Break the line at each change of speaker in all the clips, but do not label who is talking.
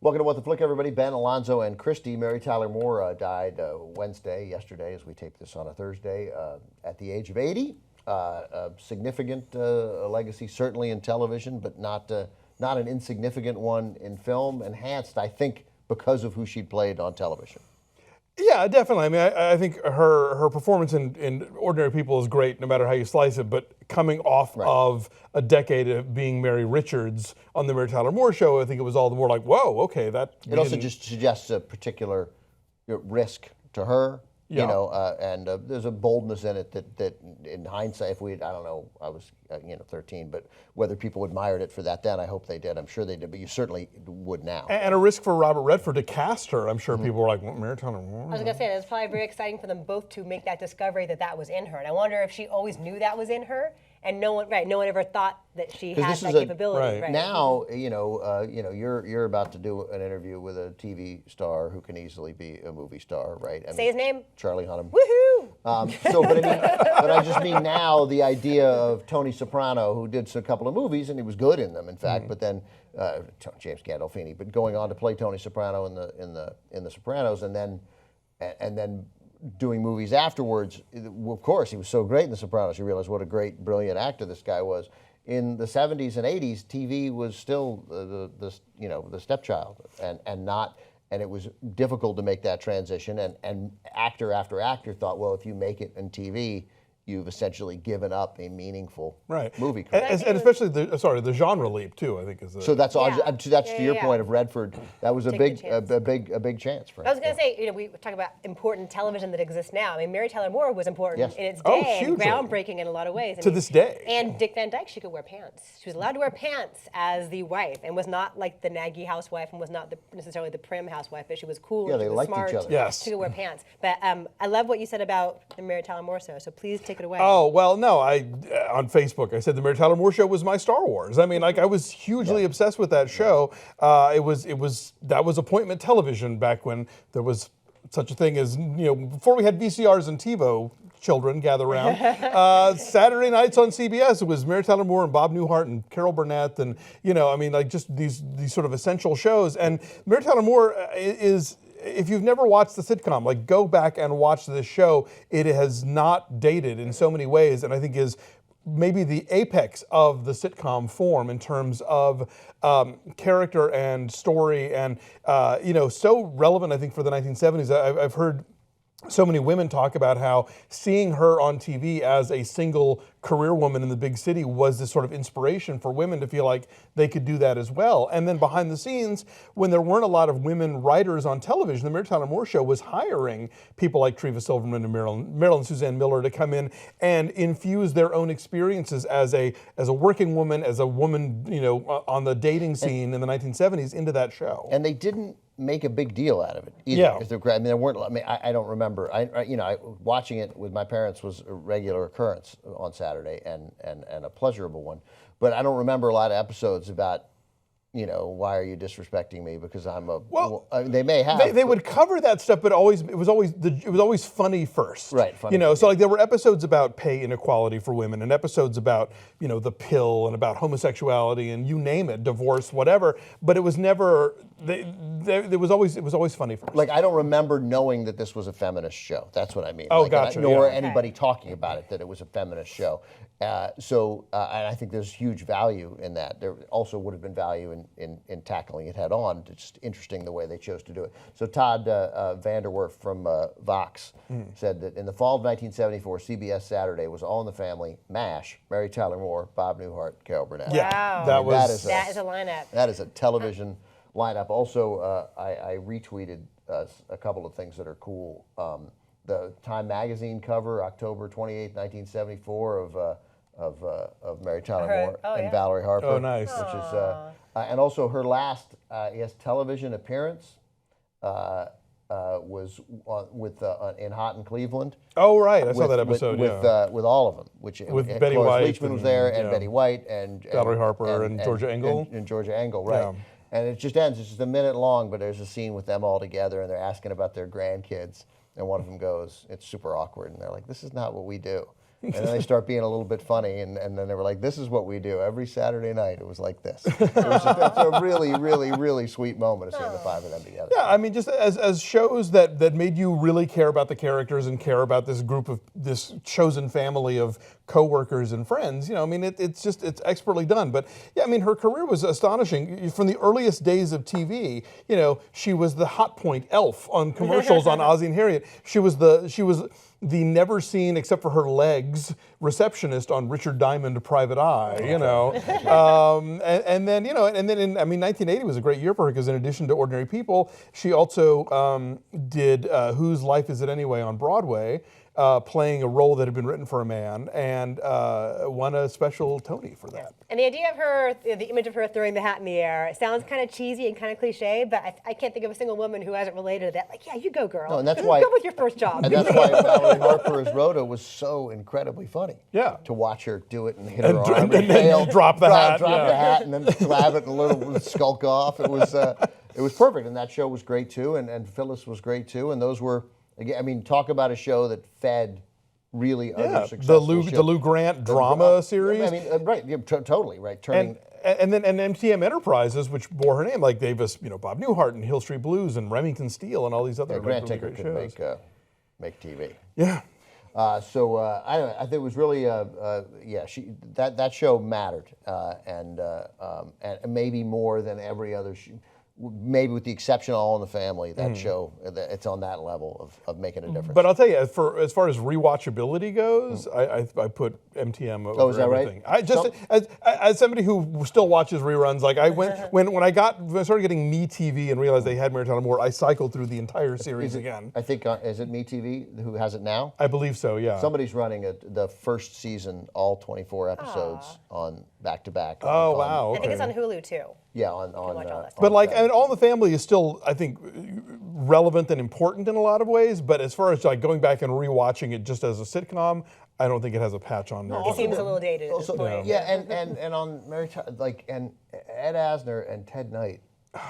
Welcome to What the Flick, everybody. Ben Alonzo and Christy. Mary Tyler Moore died yesterday, as we tape this on a Thursday, at the age of 80. A significant legacy, certainly in television, but not an insignificant one in film. Enhanced, I think, because of who she played on television.
Yeah, definitely. I mean, I think her performance in Ordinary People is great, no matter how you slice it. But coming off of a decade of being Mary Richards on the Mary Tyler Moore Show, I think it was all the more like, whoa, okay, that.
It also just suggests a particular risk to her.
Yeah.
You know, and there's a boldness in it that in hindsight, if we, I don't know, I was 13, but whether people admired it for that then, I hope they did. I'm sure they did, but you certainly would now.
And a risk for Robert Redford to cast her. I'm sure people were like, well, Mary Tyler Moore.
I was going to say, that's probably very exciting for them both to make that discovery that was in her. And I wonder if she always knew that was in her, and no one ever thought that she had that capability.
Now, you're about to do an interview with a TV star who can easily be a movie star, right?
Say his name.
Charlie Hunnam.
Woohoo!
But I just mean now the idea of Tony Soprano, who did a couple of movies and he was good in them, in fact. But then James Gandolfini, but going on to play Tony Soprano in the Sopranos, and then doing movies afterwards. Of course, he was so great in The Sopranos. You realize what a great, brilliant actor this guy was. In the 70s and 80s, TV was still the stepchild, and it was difficult to make that transition. And actor after actor thought, well, if you make it in TV, you've essentially given up a meaningful movie career.
And especially the genre leap too, I think is.
So that's to your point of Redford. That was a big chance for him.
I was going to say, we talk about important television that exists now. I mean, Mary Tyler Moore was important in its day, and groundbreaking in a lot of ways.
To this day.
And Dick Van Dyke, she could wear pants. She was allowed to wear pants as the wife, and was not like the naggy housewife, and was not necessarily the prim housewife, but she was cool.
Yeah,
she
they
was
liked
smart.
each other.
Yes.
She could wear pants. But I love what you said about the Mary Tyler Moore show. So please take it away.
Oh well, no. On Facebook, I said the Mary Tyler Moore Show was my Star Wars. I mean, I was hugely obsessed with that show. That was appointment television back when there was such a thing as before we had VCRs and TiVo. Children gather around. Saturday nights on CBS, it was Mary Tyler Moore and Bob Newhart and Carol Burnett, and just these sort of essential shows. And Mary Tyler Moore is. If you've never watched the sitcom, go back and watch this show. It has not dated in so many ways, and I think is maybe the apex of the sitcom form in terms of character and story, and so relevant, I think, for the 1970s. I've heard so many women talk about how seeing her on TV as a single career woman in the big city was this sort of inspiration for women to feel like they could do that as well. And then behind the scenes, when there weren't a lot of women writers on television, the Mary Tyler Moore Show was hiring people like Treva Silverman and Marilyn Suzanne Miller to come in and infuse their own experiences as a working woman, as a woman, on the dating scene in the 1970s into that show.
And they didn't make a big deal out of it either. Yeah. There weren't. I don't remember. Watching it with my parents was a regular occurrence on Saturday and a pleasurable one. But I don't remember a lot of episodes about, why are you disrespecting me because I'm a. Well, they may have.
They would cover that stuff, but it was always funny first.
Right. Funny,
so there were episodes about pay inequality for women, and episodes about the pill and about homosexuality and you name it, divorce, whatever. But it was never. It was always funny first.
I don't remember knowing that this was a feminist show. That's what I mean.
Oh, gotcha.
Nor anybody talking about it that it was a feminist show. And I think there's huge value in that. There also would have been value in tackling it head on. It's just interesting the way they chose to do it. So Todd Vanderwerf from Vox said that in the fall of 1974, CBS Saturday was All in the Family, MASH, Mary Tyler Moore, Bob Newhart, Carol Burnett.
Yeah,
wow.
that
is a lineup.
That is a television lineup. Also, I retweeted a couple of things that are cool. The Time magazine cover, October 28, 1974, of Mary Tyler Moore and Valerie Harper.
Oh, nice.
Which is, and also her last, television appearance was in Hot in Cleveland.
Oh, right. I saw that episode.
With all of them.
With Betty White.
Leachman was there, and Betty White, and
Valerie Harper, and Georgia Engel.
And Georgia Engel, right.
Yeah.
And it just ends. It's just a minute long, but there's a scene with them all together, and they're asking about their grandkids. And one of them goes, it's super awkward, and they're like, this is not what we do. And then they start being a little bit funny, and then they were like, "This is what we do every Saturday night." It was like this. That's a really, really, really sweet moment of seeing the five of them together.
Yeah, I mean, just as shows that made you really care about the characters and care about this group of this chosen family of coworkers and friends. I mean, it's expertly done. But yeah, I mean, her career was astonishing from the earliest days of TV. She was the hot point elf on commercials on Ozzie and Harriet. She was the never seen, except for her legs, receptionist on Richard Diamond Private Eye, and then in 1980 was a great year for her because in addition to Ordinary People, she also did Whose Life Is It Anyway on Broadway, playing a role that had been written for a man, and won a special Tony for that.
And the idea of her, the image of her throwing the hat in the air, it sounds kind of cheesy and kind of cliche, but I can't think of a single woman who hasn't related to that. Like, yeah, you go, girl.
No, and that's why,
go with your first job.
And that's why Valerie Harper as Rhoda was so incredibly funny.
Yeah.
To watch her do it and hit her arm
and then drop the hat.
Drop the hat and then grab it and a little skulk off. It was perfect, and that show was great too, and Phyllis was great too, and those were, again, I mean, talk about a show that fed really other successful shows.
The Lou Grant drama series.
I mean, right, totally, right. Turning
and then MTM Enterprises, which bore her name, like gave us Bob Newhart and Hill Street Blues and Remington Steele and all these other
Grant
really
Tinker
great
could
shows.
make TV.
Yeah.
I think it was really that show mattered, and maybe more than every other show. Maybe with the exception of All in the Family, that show, it's on that level of making a difference.
But I'll tell you, as far as rewatchability goes, I put MTM over
is that
everything.
right?
I just as somebody who still watches reruns, like I went when I started getting MeTV and realized they had Mary Tyler Moore, I cycled through the entire series again.
I think is it MeTV who has it now?
I believe so. Yeah.
Somebody's running the first season, all 24 episodes on back to back.
Oh wow! Okay.
I think it's on Hulu too.
Yeah, on
But like, and All in the Family is still, I think, relevant and important in a lot of ways. But as far as like going back and rewatching it just as a sitcom, I don't think it has also,
It seems a little dated at this point.
Yeah, and on Mary Tyler, and Ed Asner and Ted Knight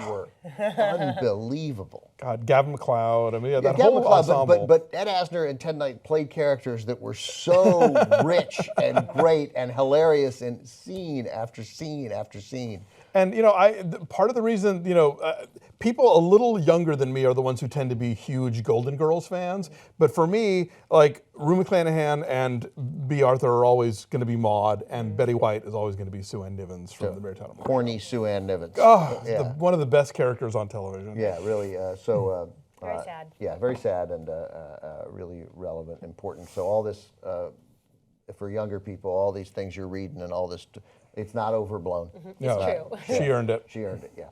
were unbelievable.
God, Gavin MacLeod. I mean, that
Gavin
whole
MacLeod,
ensemble.
but Ed Asner and Ted Knight played characters that were so rich and great and hilarious in scene after scene after scene.
And part of the reason, people a little younger than me are the ones who tend to be huge Golden Girls fans. But for me, like Rue McClanahan and B. Arthur are always going to be Maude, and Betty White is always going to be Sue Ann Nivens from the Mary Tyler Moore.
Corny Sue Ann Nivens.
Oh,
yeah.
one of the best characters on television.
Yeah, really.
Very sad.
Yeah, very sad and really relevant, important. So all this, for younger people, all these things you're reading and all this, it's not overblown.
It's true.
She earned it.
She earned it, yeah.